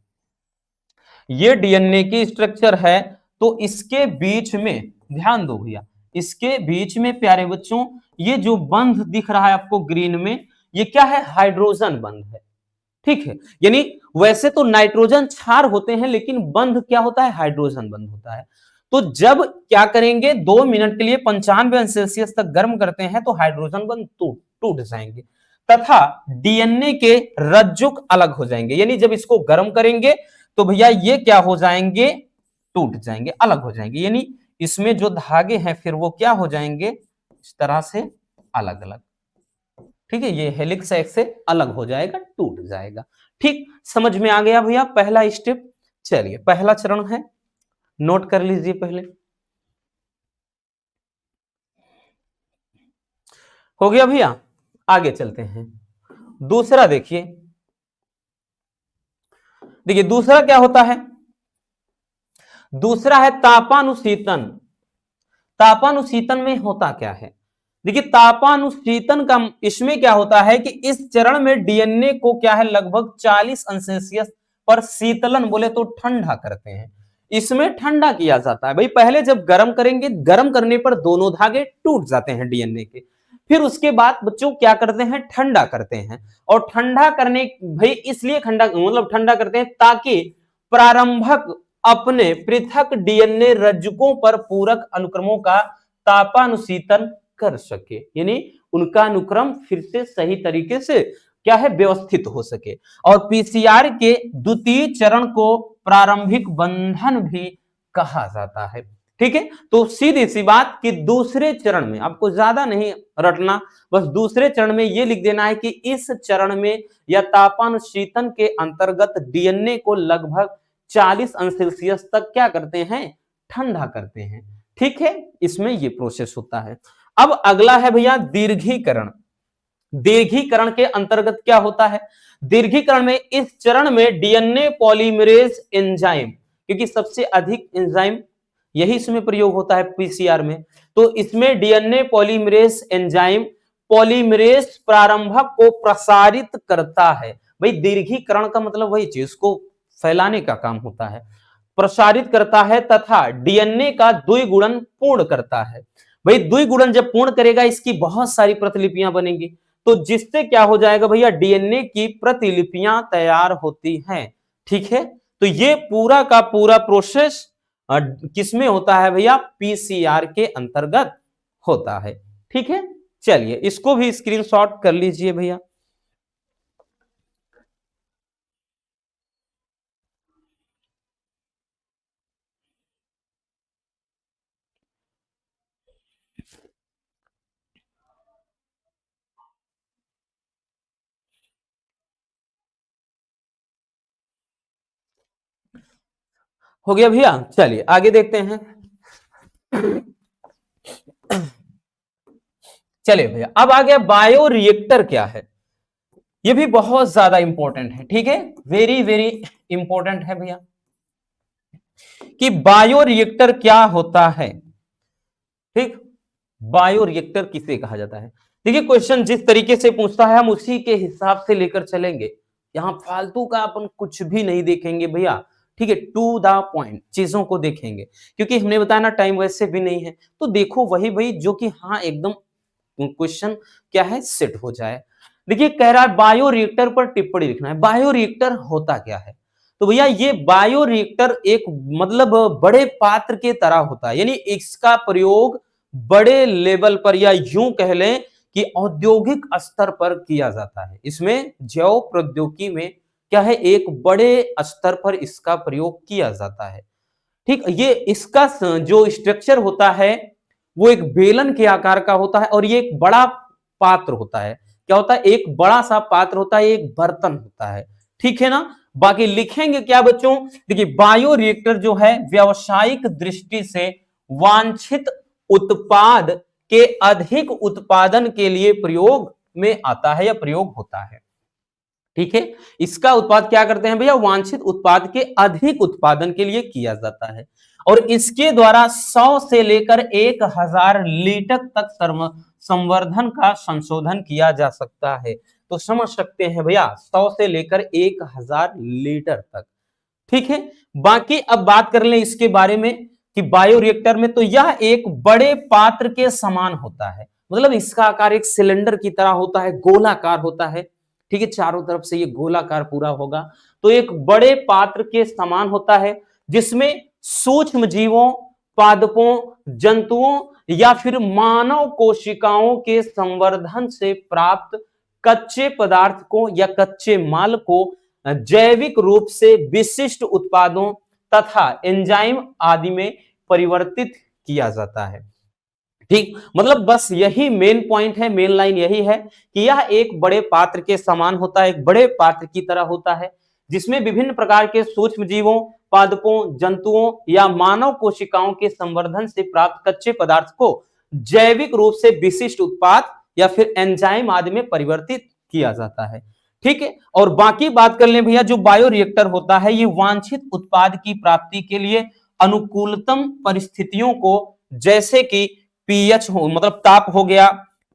ये डीएनए की स्ट्रक्चर है, तो इसके बीच में ध्यान दो भैया, इसके बीच में प्यारे बच्चों ये जो बंध दिख रहा है आपको ग्रीन में, ये क्या है, हाइड्रोजन बंध है। ठीक है, यानी वैसे तो नाइट्रोजन क्षार होते हैं, लेकिन बंध क्या होता है, हाइड्रोजन बंध होता है। तो जब क्या करेंगे, 2 मिनट के लिए 95 अंश सेल्सियस तक गर्म करते हैं तो हाइड्रोजन बंध टूट जाएंगे तथा डीएनए के रज्जुक अलग हो जाएंगे। यानी जब इसको गर्म करेंगे तो भैया ये क्या हो जाएंगे, टूट जाएंगे, अलग हो जाएंगे। यानी इसमें जो धागे हैं फिर वो क्या हो जाएंगे, इस तरह से अलग अलग। ठीक है, ये हेलिक्स एक से अलग हो जाएगा, टूट जाएगा। ठीक, समझ में आ गया भैया पहला स्टेप। चलिए पहला चरण है, नोट कर लीजिए पहले। हो गया भैया, आगे चलते हैं। दूसरा देखिए, देखिए दूसरा क्या होता है, दूसरा है तापानुशीतन। तापानुशीतन में होता क्या है, देखिए तापानुशीतन का इसमें क्या होता है कि इस चरण में डीएनए को क्या है लगभग 40 अंश सेल्सियस पर शीतलन बोले तो ठंडा करते हैं। इसमें ठंडा किया जाता है भाई, पहले जब गर्म करेंगे, गर्म करने पर दोनों धागे टूट जाते हैं डीएनए के, फिर उसके बाद बच्चों क्या करते हैं, ठंडा करते हैं। और ठंडा करने भाई इसलिए ठंडा मतलब ठंडा करते हैं ताकि प्रारंभक अपने पृथक डीएनए रज्जुकों पर पूरक अनुक्रमों का तापानुशीतन कर सके, यानी उनका अनुक्रम फिर से सही तरीके से क्या है व्यवस्थित हो सके। और पीसीआर के द्वितीय चरण को प्रारंभिक बंधन भी कहा जाता है। ठीक है, तो सीधी सी बात कि दूसरे चरण में आपको ज्यादा नहीं रटना, बस दूसरे चरण में यह लिख देना है कि इस चरण में या तापानुशीतन के अंतर्गत डीएनए को लगभग 40 अंश सेल्सियस तक क्या करते हैं, ठंडा करते हैं। ठीक है, इसमें यह प्रोसेस होता है। अब अगला है भैया दीर्घीकरण। दीर्घीकरण के अंतर्गत क्या होता है? दीर्घीकरण में इस चरण में डीएनए पॉलीमरेज एंजाइम, क्योंकि सबसे अधिक एंजाइम यही इसमें प्रयोग होता है पीसीआर में, तो इसमें डीएनए पॉलीमरेज एंजाइम पॉलीमरेज प्रारंभक को प्रसारित करता है। भाई दीर्घीकरण का मतलब वही चीज को फैलाने का काम होता है, प्रसारित करता है तथा डीएनए का द्विगुणन पूर्ण करता है। भाई द्विगुणन जब पूर्ण करेगा इसकी बहुत सारी प्रतिलिपियां बनेंगी, तो जिससे क्या हो जाएगा भैया, डीएनए की प्रतिलिपियां तैयार होती हैं। ठीक है, तो ये पूरा का पूरा प्रोसेस किसमें होता है भैया? पीसीआर के अंतर्गत होता है। ठीक है, चलिए इसको भी स्क्रीनशॉट कर लीजिए भैया। हो गया भैया, चलिए आगे देखते हैं। चलिए भैया, अब आ गया बायो रिएक्टर क्या है। ये भी बहुत ज्यादा इंपॉर्टेंट है। ठीक है, वेरी वेरी इंपॉर्टेंट है भैया कि बायो रिएक्टर क्या होता है। ठीक, बायो रिएक्टर किसे कहा जाता है? देखिए क्वेश्चन जिस तरीके से पूछता है हम उसी के हिसाब से लेकर चलेंगे, यहां फालतू का अपन कुछ भी नहीं देखेंगे भैया। ठीक है, टू द पॉइंट चीजों को देखेंगे, क्योंकि हमने बताया ना टाइम वैसे भी नहीं है, तो देखो वही भाई जो कि हाँ एकदम क्वेश्चन क्या है सेट हो जाए। देखिए कह रहा है बायो रिएक्टर पर टिप्पणी लिखना है। बायो रिएक्टर होता क्या है? तो भैया ये बायो रिएक्टर एक मतलब बड़े पात्र के तरह होता है, यानी इसका प्रयोग बड़े लेवल पर या यूं कह लें कि औद्योगिक स्तर पर किया जाता है। इसमें जैव प्रौद्योगिकी में क्या है, एक बड़े स्तर पर इसका प्रयोग किया जाता है। ठीक, ये इसका जो स्ट्रक्चर होता है वो एक बेलन के आकार का होता है, और ये एक बड़ा पात्र होता है। क्या होता है? एक बड़ा सा पात्र होता है, एक बर्तन होता है। ठीक है ना? बाकी लिखेंगे क्या बच्चों? देखिए बायो रिएक्टर जो है व्यावसायिक दृष्टि से वांछित उत्पाद के अधिक उत्पादन के लिए प्रयोग में आता है या प्रयोग होता है। ठीक है, इसका उत्पाद क्या करते हैं भैया? वांछित उत्पाद के अधिक उत्पादन के लिए किया जाता है, और इसके द्वारा 100 से लेकर 1000 लीटर तक संवर्धन का संशोधन किया जा सकता है। तो समझ सकते हैं भैया 100 से लेकर 1000 लीटर तक। ठीक है, बाकी अब बात कर लें इसके बारे में कि बायो रिएक्टर में तो यह एक बड़े पात्र के समान होता है, मतलब इसका आकार एक सिलेंडर की तरह होता है, गोलाकार होता है। ठीक है, चारों तरफ से ये गोलाकार पूरा होगा, तो एक बड़े पात्र के समान होता है जिसमें सूक्ष्म जीवों, पादपों, जंतुओं या फिर मानव कोशिकाओं के संवर्धन से प्राप्त कच्चे पदार्थ को या कच्चे माल को जैविक रूप से विशिष्ट उत्पादों तथा एंजाइम आदि में परिवर्तित किया जाता है। ठीक, मतलब बस यही मेन पॉइंट है, मेन लाइन यही है कि यह एक बड़े पात्र के समान होता है, एक बड़े पात्र की तरह होता है जिसमें विभिन्न प्रकार के सूक्ष्म जीवों, पादपों, जंतुओं या मानव कोशिकाओं के संवर्धन से प्राप्त कच्चे पदार्थ को जैविक रूप से विशिष्ट उत्पाद या फिर एंजाइम आदि में परिवर्तित किया जाता है। ठीक है, और बाकी बात कर लें भैया, जो बायो रिएक्टर होता है ये वांछित उत्पाद की प्राप्ति के लिए अनुकूलतम परिस्थितियों को, जैसे कि पीएच हो मतलब ताप हो गया,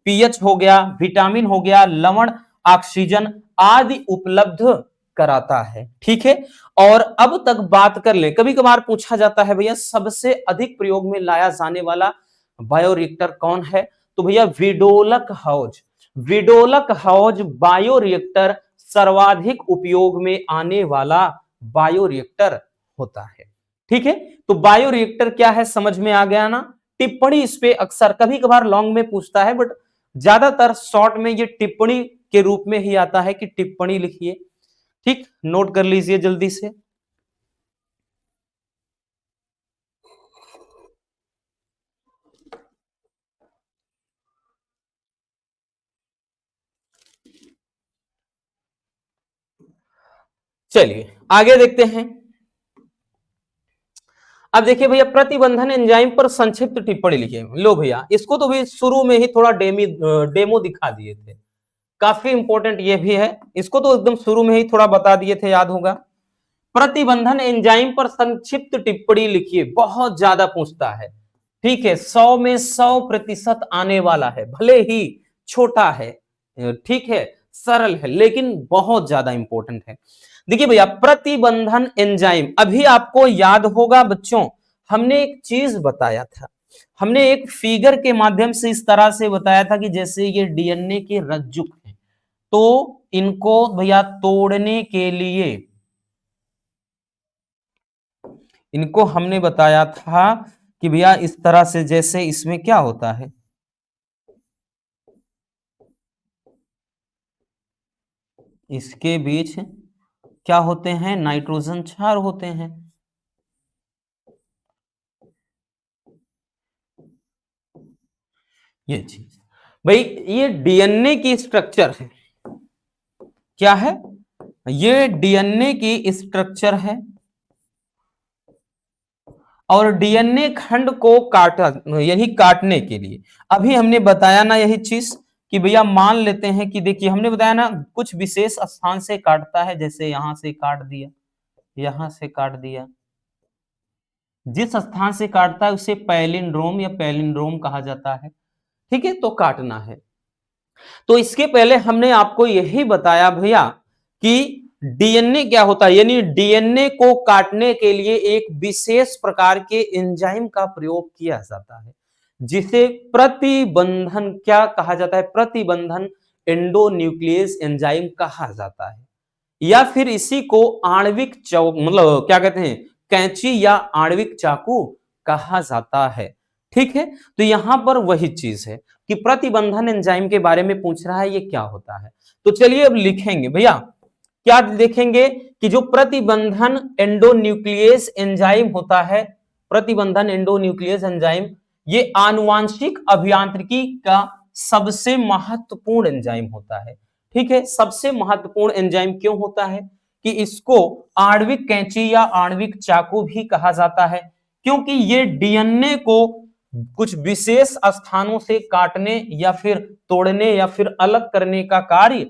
पीएच हो गया, विटामिन हो गया, लवण, ऑक्सीजन आदि उपलब्ध कराता है। ठीक है, और अब तक बात कर ले, कभी कभार पूछा जाता है भैया सबसे अधिक प्रयोग में लाया जाने वाला बायोरिएक्टर कौन है? तो भैया विडोलक हाउस। विडोलक हाउस बायोरिएक्टर सर्वाधिक उपयोग में आने वाला बायोरिएक्टर होता है। ठीक है, तो बायोरिएक्टर क्या है समझ में आ गया ना? टिप्पणी इस पे अक्सर कभी कभार लॉन्ग में पूछता है, बट ज्यादातर शॉर्ट में ये टिप्पणी के रूप में ही आता है कि टिप्पणी लिखिए। ठीक, नोट कर लीजिए जल्दी से। चलिए आगे देखते हैं। अब देखिए भैया, प्रतिबंधन एंजाइम पर संक्षिप्त टिप्पणी लिखिए। लो भैया, इसको तो भी शुरू में ही थोड़ा डेमो दिखा दिए थे, काफी इंपॉर्टेंट ये भी है, इसको तो एकदम शुरू में ही थोड़ा बता दिए थे, याद होगा। प्रतिबंधन एंजाइम पर संक्षिप्त टिप्पणी लिखिए, बहुत ज्यादा पूछता है, ठीक है, 100 में 100% आने वाला है, भले ही छोटा है, ठीक है, सरल है, लेकिन बहुत ज्यादा इंपॉर्टेंट है। देखिए भैया, प्रतिबंधन एंजाइम, अभी आपको याद होगा बच्चों, हमने एक चीज बताया था, हमने एक फिगर के माध्यम से इस तरह से बताया था कि जैसे ये डीएनए के रज्जुक हैं, तो इनको भैया तोड़ने के लिए, इनको हमने बताया था कि भैया इस तरह से, जैसे इसमें क्या होता है, इसके बीच क्या होते हैं, नाइट्रोजन क्षार होते हैं। ये चीज भाई, ये डीएनए की स्ट्रक्चर है, क्या है, ये डीएनए की स्ट्रक्चर है, और डीएनए खंड को काटा, यही काटने के लिए अभी हमने बताया ना यही चीज, कि भैया मान लेते हैं कि देखिए हमने बताया ना, कुछ विशेष स्थान से काटता है, जैसे यहां से काट दिया, यहां से काट दिया, जिस स्थान से काटता है उसे पैलिंड्रोम या पैलिंड्रोम कहा जाता है, ठीक है, तो काटना है। तो इसके पहले हमने आपको यही बताया भैया कि डीएनए क्या होता है, यानी डीएनए को काटने के लिए एक विशेष प्रकार के एंजाइम का प्रयोग किया जाता है, जिसे प्रतिबंधन क्या कहा जाता है, प्रतिबंधन एंडोन्यूक्लियस एंजाइम कहा जाता है, या फिर इसी को आणविक मतलब क्या कहते हैं, कैंची या आणविक चाकू कहा जाता है, ठीक है। तो यहां पर वही चीज है कि प्रतिबंधन एंजाइम के बारे में पूछ रहा है, ये क्या होता है। तो चलिए अब लिखेंगे भैया, क्या देखेंगे कि जो प्रतिबंधन एंडोन्यूक्लियस एंजाइम होता है, प्रतिबंधन एंडोन्यूक्लियस एंजाइम, ये आनुवांशिक अभियांत्रिकी का सबसे महत्वपूर्ण एंजाइम होता है, ठीक है। सबसे महत्वपूर्ण एंजाइम क्यों होता है कि इसको आणविक कैंची या आणविक चाकू भी कहा जाता है, क्योंकि ये डीएनए को कुछ विशेष स्थानों से काटने या फिर तोड़ने या फिर अलग करने का कार्य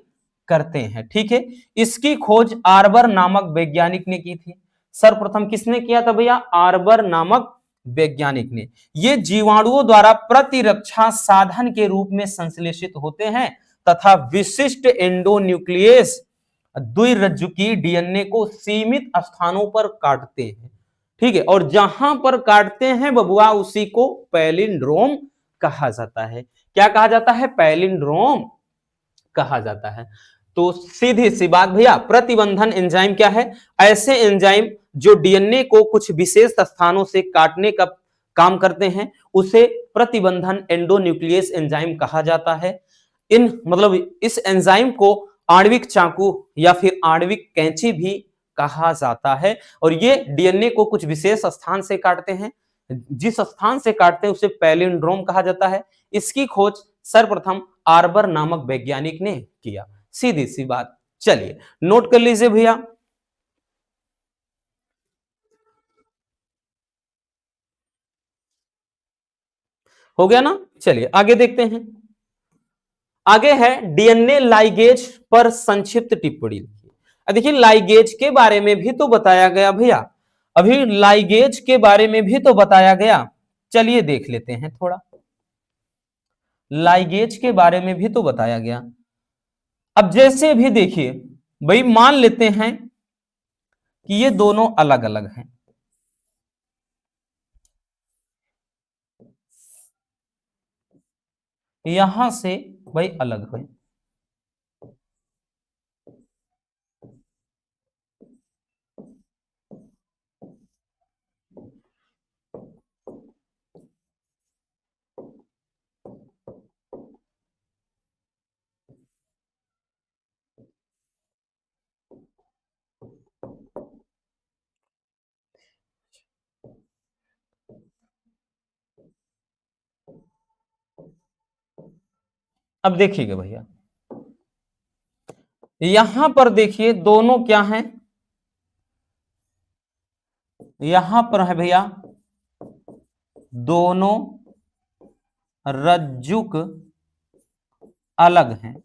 करते हैं, ठीक है। इसकी खोज आर्बर नामक वैज्ञानिक ने की थी। सर्वप्रथम किसने किया था भैया, आर्बर नामक वैज्ञानिक ने। ये जीवाणुओं द्वारा प्रतिरक्षा साधन के रूप में संश्लेषित होते हैं तथा विशिष्ट एंडोन्यूक्लियस द्विरज्जुकी डीएनए को सीमित स्थानों पर काटते हैं, ठीक है, और जहां पर काटते हैं बबुआ उसी को पैलिंड्रोम कहा जाता है। क्या कहा जाता है, पैलिंड्रोम कहा जाता है। तो सीधी सी बात भैया, प्रतिबंधन एंजाइम क्या है, ऐसे एंजाइम जो डीएनए को कुछ विशेष स्थानों से काटने का काम करते हैं, उसे प्रतिबंधन एंडोन्यूक्लियस एंजाइम कहा जाता है। इन मतलब इस एंजाइम को आणविक चाकू या फिर आणविक कैंची भी कहा जाता है, और ये डीएनए को कुछ विशेष स्थान से काटते हैं, जिस स्थान से काटते हैं उसे पैलिंड्रोम कहा जाता है। इसकी खोज सर्वप्रथम आर्बर नामक वैज्ञानिक ने किया, सीधी सी बात। चलिए नोट कर लीजिए भैया, हो गया ना। चलिए आगे देखते हैं, आगे है डीएनए लाइगेज पर संक्षिप्त टिप्पणी। देखिए लाइगेज के बारे में भी तो बताया गया भैया, अभी लाइगेज के बारे में भी तो बताया गया, चलिए देख लेते हैं थोड़ा, लाइगेज के बारे में भी तो बताया गया। अब जैसे भी देखिए भाई, मान लेते हैं कि ये दोनों अलग अलग हैं, यहां से भाई अलग हुए, अब देखिएगा भैया, यहां पर देखिए दोनों क्या हैं, यहां पर है भैया दोनों रज्जुक अलग हैं।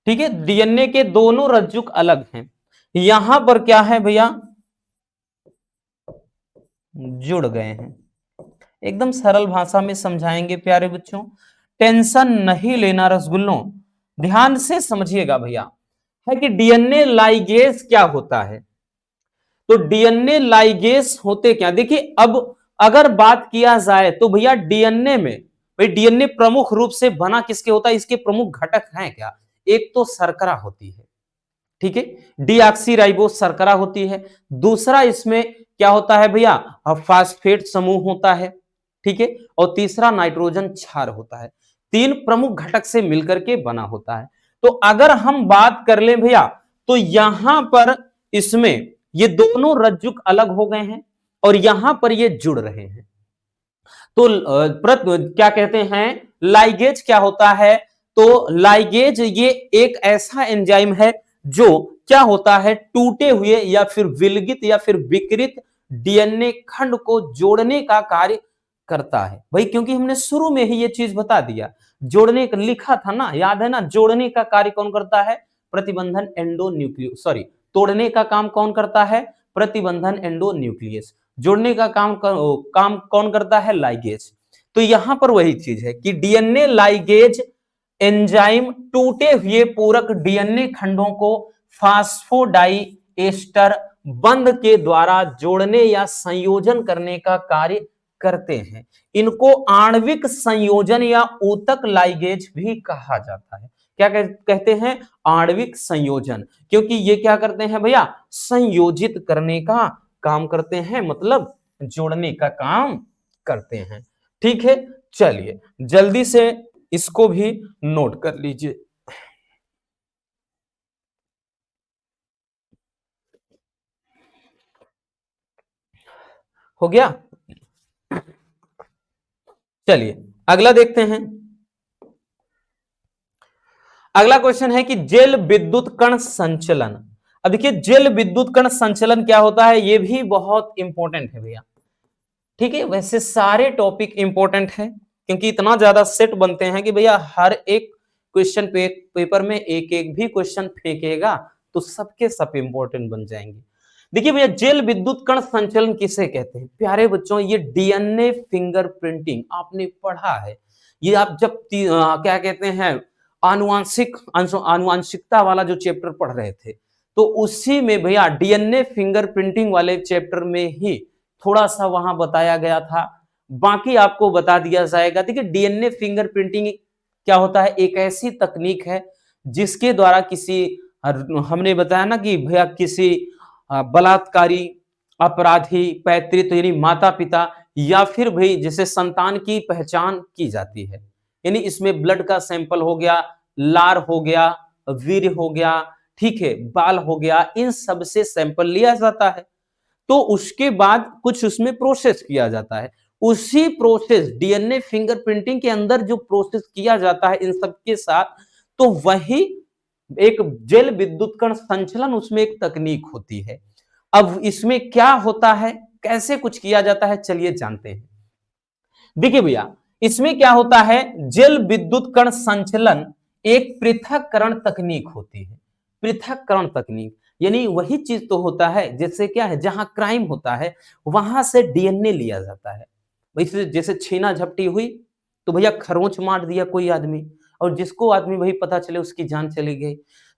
ठीक है, डीएनए के दोनों रज्जुक अलग हैं। यहां पर क्या है भैया, जुड़ गए हैं। एकदम सरल भाषा में समझाएंगे प्यारे बच्चों, टेंशन नहीं लेना रसगुल्लों, ध्यान से समझिएगा भैया। है कि डीएनए लाइगेज क्या होता है, तो डीएनए लाइगेज होते क्या, देखिए अब अगर बात किया जाए तो भैया डीएनए में, भाई डीएनए प्रमुख रूप से बना किसके होता है, इसके प्रमुख घटक हैं क्या, एक तो शर्करा होती है, ठीक है, डीऑक्सीराइबोस शर्करा होती है। दूसरा इसमें क्या होता है भैया, फास्फेट समूह होता है, ठीक है, और तीसरा नाइट्रोजन क्षार होता है। तीन प्रमुख घटक से मिलकर के बना होता है। तो अगर हम बात कर लें भैया, तो यहां पर इसमें ये दोनों रज्जुक अलग हो गए हैं और यहां पर ये जुड़ रहे हैं। तो क्या कहते हैं, लाइगेज क्या होता है, तो लाइगेज ये एक ऐसा एंजाइम है जो क्या होता है, टूटे हुए या फिर विलगित या फिर विकृत डीएनए खंड को जोड़ने का कार्य करता है। भाई क्योंकि हमने शुरू में ही ये चीज बता दिया, जोड़ने का लिखा था ना, याद है ना, जोड़ने का कार्य कौन करता है, प्रतिबंधन एंडोन्यूक्लियस, सॉरी, तोड़ने का काम कौन करता है, प्रतिबंधन एंडोन्यूक्लियस, जोड़ने का काम कौन करता है, लाइगेज। तो यहां पर वही चीज है कि डीएनए लाइगेज एंजाइम टूटे हुए पूरक डीएनए खंडों को फास्फोडाइएस्टर बंध के द्वारा जोड़ने या संयोजन करने का कार्य करते हैं। इनको आणविक संयोजन या ऊतक लाइगेज भी कहा जाता है। क्या कहते हैं, आणविक संयोजन, क्योंकि ये क्या करते हैं भैया, संयोजित करने का काम करते हैं, मतलब जोड़ने का काम करते हैं। ठीक है, चलिए जल्दी से इसको भी नोट कर लीजिए। हो गया, चलिए अगला देखते हैं। अगला क्वेश्चन है कि जल विद्युत कण संचलन। अब देखिए जल विद्युत कण संचलन क्या होता है, ये भी बहुत इंपॉर्टेंट है भैया। ठीक है, वैसे सारे टॉपिक इंपॉर्टेंट है क्योंकि इतना ज्यादा सेट बनते हैं कि भैया हर एक क्वेश्चन पेपर में एक एक भी क्वेश्चन फेंकेगा तो सबके सब इंपॉर्टेंट बन जाएंगे। देखिए भैया जल विद्युत कण संचलन किसे कहते हैं, प्यारे बच्चों ये डीएनए फिंगरप्रिंटिंग आपने पढ़ा है। ये आप जब क्या कहते हैं, आनुवांशिकता वाला जो चैप्टर पढ़ रहे थे, तो उसी में भैया डीएनए फिंगरप्रिंटिंग वाले चैप्टर में ही थोड़ा सा वहां बताया गया था, बाकी आपको बता दिया जाएगा। देखिए डीएनए फिंगरप्रिंटिंग क्या होता है, एक ऐसी तकनीक है जिसके द्वारा किसी, हमने बताया ना कि भैया किसी बलात्कारी, अपराधी, पैतृत्व यानी माता पिता या फिर भाई जैसे संतान की पहचान की जाती है। यानी इसमें ब्लड का सैंपल हो गया, लार हो गया, वीर्य हो गया, ठीक है, बाल हो गया, इन सब से सैंपल लिया जाता है। तो उसके बाद कुछ उसमें प्रोसेस किया जाता है। उसी प्रोसेस डीएनए फिंगरप्रिंटिंग के अंदर जो प्रोसेस किया जाता है इन सब के साथ, तो वही एक जल विद्युत कण संचलन, उसमें एक तकनीक होती है। अब इसमें क्या होता है, कैसे कुछ किया जाता है, चलिए जानते हैं। देखिए भैया इसमें क्या होता है, जल विद्युत कण संचलन एक पृथक्करण तकनीक होती है। पृथक्करण तकनीक यानी वही चीज तो होता है जैसे क्या है, जहां क्राइम होता है वहां से डीएनए लिया जाता है। वैसे जैसे छीना झपटी हुई तो भैया खरोंच मार दिया कोई आदमी, और जिसको आदमी वही पता चले उसकी जान चली गई।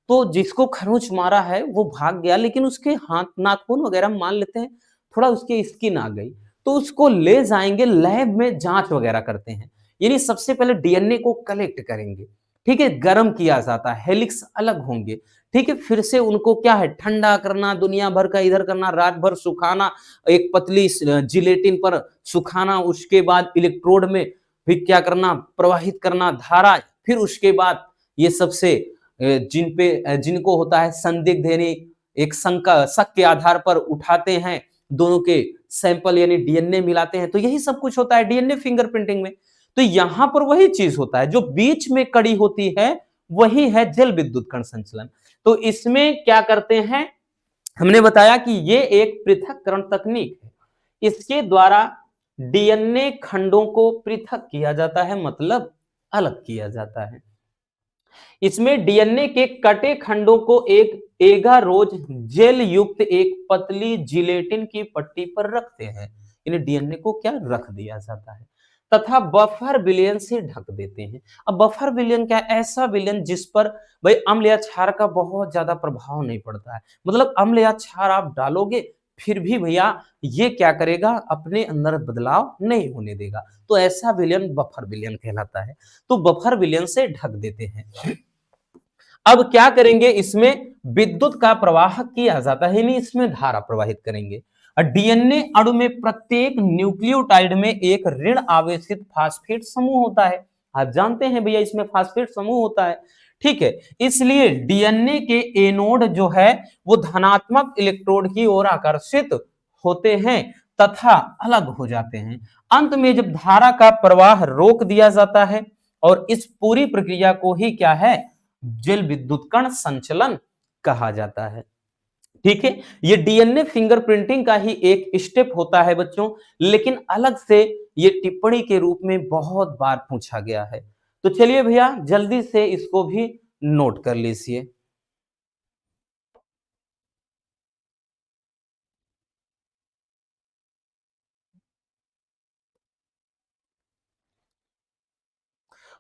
तो जिसको खरोंच मारा है वो भाग गया, लेकिन उसके हाथ नाखून वगैरह मान लेते हैं, थोड़ा उसकी स्किन आ गई, तो उसको ले जाएंगे लैब में, जांच वगैरह करते हैं। यानी सबसे पहले डीएनए को कलेक्ट करेंगे, ठीक है, गर्म किया जाता है, हेलिक्स अलग होंगे, ठीक है, फिर से उनको क्या है, ठंडा करना, दुनिया भर का इधर करना, रात भर सुखाना, एक पतली जिलेटिन पर सुखाना, उसके बाद इलेक्ट्रोड में फिर क्या करना, प्रवाहित करना धारा, फिर उसके बाद ये सबसे जिनको होता है संदिग्ध यानी एक शक के आधार पर उठाते हैं, दोनों के सैंपल यानी डीएनए मिलाते हैं। तो यही सब कुछ होता है डीएनए फिंगरप्रिंटिंग में। तो यहां पर वही चीज होता है, जो बीच में कड़ी होती है वही है जल विद्युत कण संचलन। तो इसमें क्या करते हैं, हमने बताया कि ये एक पृथक्करण तकनीक है, इसके द्वारा डीएनए खंडों को पृथक किया जाता है, मतलब अलग किया जाता है। इसमें डीएनए के कटे खंडों को एक एगारोज जेल युक्त एक पतली जिलेटिन की पट्टी पर रखते हैं। इन्हें डीएनए को क्या रख दिया जाता है तथा बफर विलयन से ढक देते हैं। अब बफर विलयन क्या है? ऐसा विलयन जिस पर भाई अम्ल या क्षार का बहुत ज्यादा प्रभाव नहीं पड़ता है, मतलब अम्ल या क्षार आप डालोगे फिर भी भैया ये क्या करेगा, अपने अंदर बदलाव नहीं होने देगा। तो ऐसा विलयन बफर विलयन कहलाता है। तो बफर विलयन से ढक देते हैं। अब क्या करेंगे, इसमें विद्युत का प्रवाह किया जाता है, यानी इसमें धारा प्रवाहित करेंगे। डीएनए अणु में प्रत्येक न्यूक्लियोटाइड में एक ऋण आवेशित फास्फेट समूह होता है। आप जानते हैं भैया इसमें फास्फेट समूह होता है, ठीक है। इसलिए डीएनए के एनोड जो है वो धनात्मक इलेक्ट्रोड की ओर आकर्षित होते हैं तथा अलग हो जाते हैं। अंत में जब धारा का प्रवाह रोक दिया जाता है और इस पूरी प्रक्रिया को ही क्या है, जल विद्युत कण संचलन कहा जाता है। ठीक है, ये डीएनए फिंगरप्रिंटिंग का ही एक स्टेप होता है बच्चों, लेकिन अलग से ये टिप्पणी के रूप में बहुत बार पूछा गया है। तो चलिए भैया जल्दी से इसको भी नोट कर लीजिए।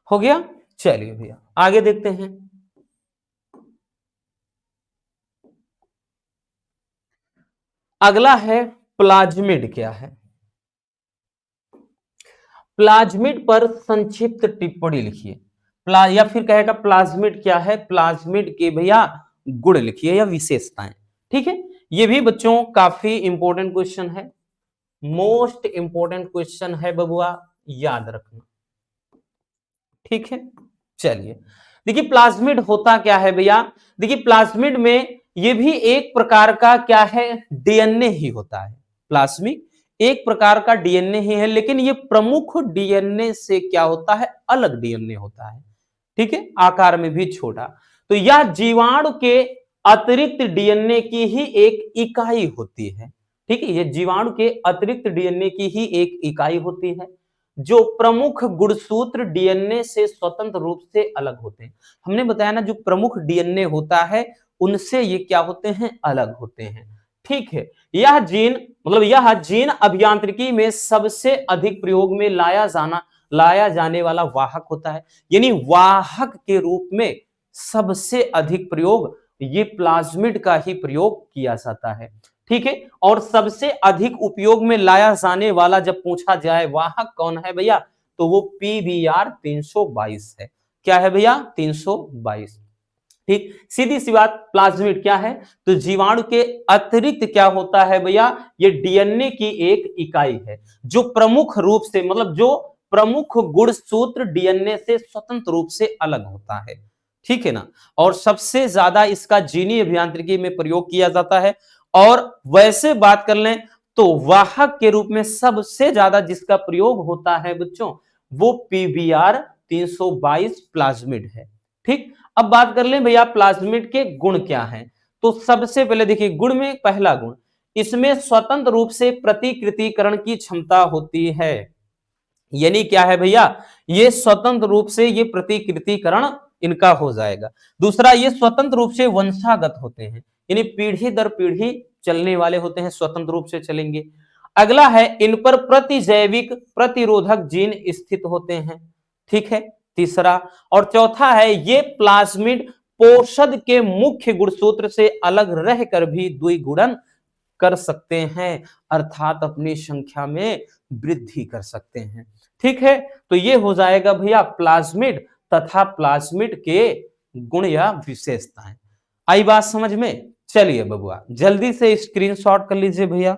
हो गया, चलिए भैया आगे देखते हैं। अगला है प्लाज्मिड क्या है। प्लाज्मिड पर संक्षिप्त टिप्पणी लिखिए। या फिर कहेगा प्लाज्मिड क्या है, प्लाज्मिड के भैया गुण लिखिए या विशेषताएं। ठीक है, ये भी बच्चों काफी इंपॉर्टेंट क्वेश्चन है, मोस्ट इंपॉर्टेंट क्वेश्चन है बबुआ, याद रखना। ठीक है, चलिए देखिए प्लाज्मिड होता क्या है भैया। देखिए प्लाज्मिड में ये भी एक प्रकार का क्या है, डीएनए ही होता है। प्लाज्मिड एक प्रकार का डीएनए ही है, लेकिन ये प्रमुख डीएनए से क्या होता है, अलग डीएनए होता है। ठीक है, आकार में भी छोटा। तो यह जीवाणु के अतिरिक्त डीएनए की ही एक इकाई होती है। ठीक है, ये जीवाणु के अतिरिक्त डीएनए की ही एक इकाई होती है जो प्रमुख गुणसूत्र डीएनए से स्वतंत्र रूप से अलग होते हैं। हमने बताया ना, जो प्रमुख डीएनए होता है उनसे ये क्या होते हैं, अलग होते हैं। ठीक है, यह जीन अभियांत्रिकी में सबसे अधिक प्रयोग में लाया जाने वाला वाहक होता है। यानी वाहक के रूप में सबसे अधिक प्रयोग ये प्लाज्मिड का ही प्रयोग किया जाता है। ठीक है, और सबसे अधिक उपयोग में लाया जाने वाला जब पूछा जाए वाहक कौन है भैया, तो वो पीबीआर 322 है। क्या है भैया, 322। ठीक, सीधी सी बात, प्लाज्मिड क्या है, तो जीवाणु के अतिरिक्त क्या होता है भैया, ये डीएनए की एक इकाई है जो प्रमुख रूप से, मतलब जो प्रमुख गुणसूत्र डीएनए से स्वतंत्र रूप से अलग होता है। ठीक है ना, और सबसे ज्यादा इसका जीनी अभियांत्रिकी में प्रयोग किया जाता है। और वैसे बात कर लें तो वाहक के रूप में सबसे ज्यादा जिसका प्रयोग होता है बच्चों, वो पीबीआर 322 प्लाज्मिड है। ठीक, अब बात कर लें भैया प्लाज्मिड के गुण क्या हैं। तो सबसे पहले देखिए गुण में पहला गुण, इसमें स्वतंत्र रूप से प्रतिकृतिकरण की क्षमता होती है। यानी क्या है भैया, ये स्वतंत्र रूप से ये प्रतिकृतिकरण इनका हो जाएगा। दूसरा, ये स्वतंत्र रूप से वंशागत होते हैं, यानी पीढ़ी दर पीढ़ी चलने वाले होते हैं, स्वतंत्र रूप से चलेंगे। अगला है, इन पर प्रतिजैविक प्रतिरोधक जीन स्थित होते हैं। ठीक है, तीसरा। और चौथा है, ये प्लाज्मिड पोषद के मुख्य गुणसूत्र से अलग रहकर भी द्विगुणन कर सकते हैं, अर्थात अपनी संख्या में वृद्धि कर सकते हैं। ठीक है, तो ये हो जाएगा भैया प्लाज्मिड तथा प्लाज्मिड के गुण या विशेषताएं। आई बात समझ में। चलिए बबुआ जल्दी से स्क्रीनशॉट कर लीजिए भैया।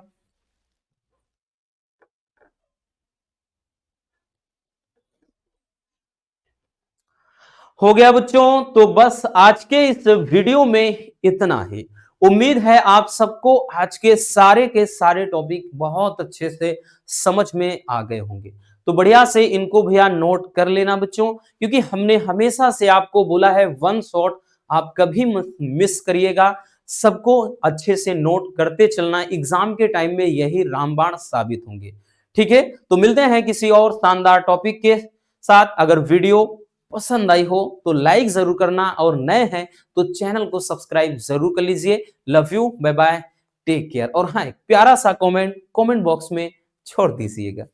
हो गया बच्चों, तो बस आज के इस वीडियो में इतना ही। उम्मीद है आप सबको आज के सारे टॉपिक बहुत अच्छे से समझ में आ गए होंगे। तो बढ़िया से इनको भैया नोट कर लेना बच्चों, क्योंकि हमने हमेशा से आपको बोला है वन शॉट आप कभी मिस करिएगा, सबको अच्छे से नोट करते चलना, एग्जाम के टाइम में यही रामबाण साबित होंगे। ठीक है, तो मिलते हैं किसी और शानदार टॉपिक के साथ। अगर वीडियो पसंद आई हो तो लाइक जरूर करना, और नए हैं तो चैनल को सब्सक्राइब जरूर कर लीजिए। Love you, bye bye, take care. और हाँ, एक प्यारा सा कमेंट बॉक्स में छोड़ दीजिएगा।